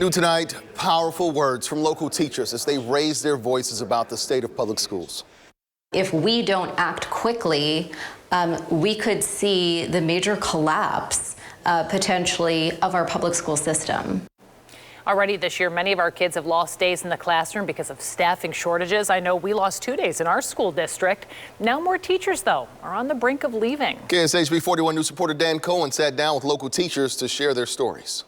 New tonight, powerful words from local teachers as they raise their voices about the state of public schools. If we don't act quickly, we could see the major collapse, potentially, of our public school system. Already this year, many of our kids have lost days in the classroom because of staffing shortages. I know we lost 2 days in our school district. Now more teachers, though, are on the brink of leaving. KSHB 41 News reporter Dan Cohen sat down with local teachers to share their stories.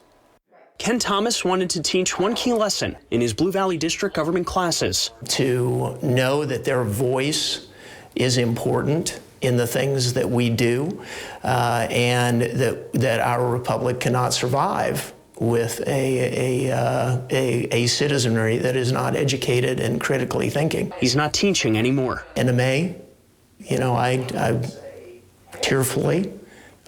Ken Thomas wanted to teach one key lesson in his Blue Valley District government classes. To know that their voice is important in the things that we do, and that our republic cannot survive with a citizenry that is not educated and critically thinking. He's not teaching anymore. In May, I tearfully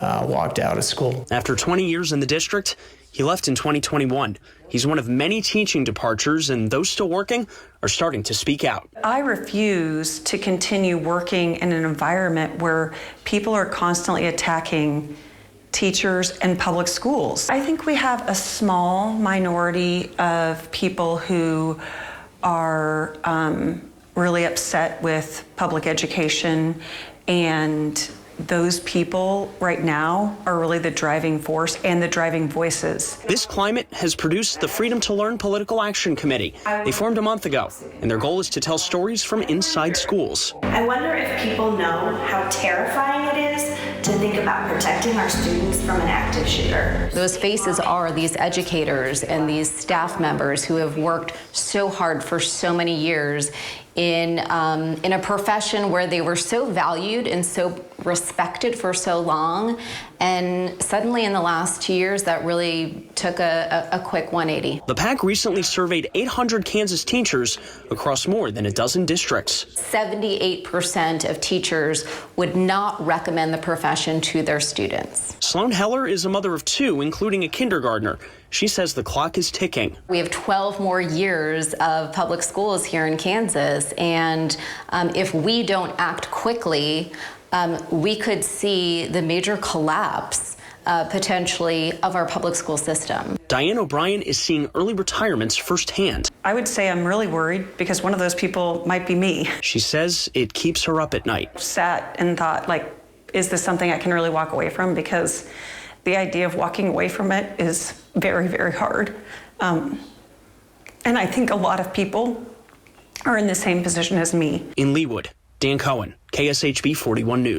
walked out of school. After 20 years in the district, he left in 2021. He's one of many teaching departures, and those still working are starting to speak out. I refuse to continue working in an environment where people are constantly attacking teachers and public schools. I think we have a small minority of people who are really upset with public education, and those people right now are really the driving force and the driving voices. This climate has produced the Freedom to Learn Political Action Committee. They formed a month ago, and their goal is to tell stories from inside schools. I wonder if people know how terrifying it is to think about protecting our students from an active shooter. Those faces are these educators and these staff members who have worked so hard for so many years in a profession where they were so valued and so respected for so long, and suddenly in the last 2 years that really took a quick 180. The PAC recently surveyed 800 Kansas teachers across more than a dozen districts. 78% of teachers would not recommend the profession to their students. Sloan Heller is a mother of 2, including a kindergartner. She says the clock is ticking. We have 12 more years of public schools here in Kansas, and if we don't act quickly, we could see the major collapse, potentially, of our public school system. Diane O'Brien is seeing early retirements firsthand. I would say I'm really worried because one of those people might be me. She says it keeps her up at night. Sat and thought, is this something I can really walk away from? Because the idea of walking away from it is very, very hard. And I think a lot of people are in the same position as me. In Leawood, Dan Cohen, KSHB 41 News.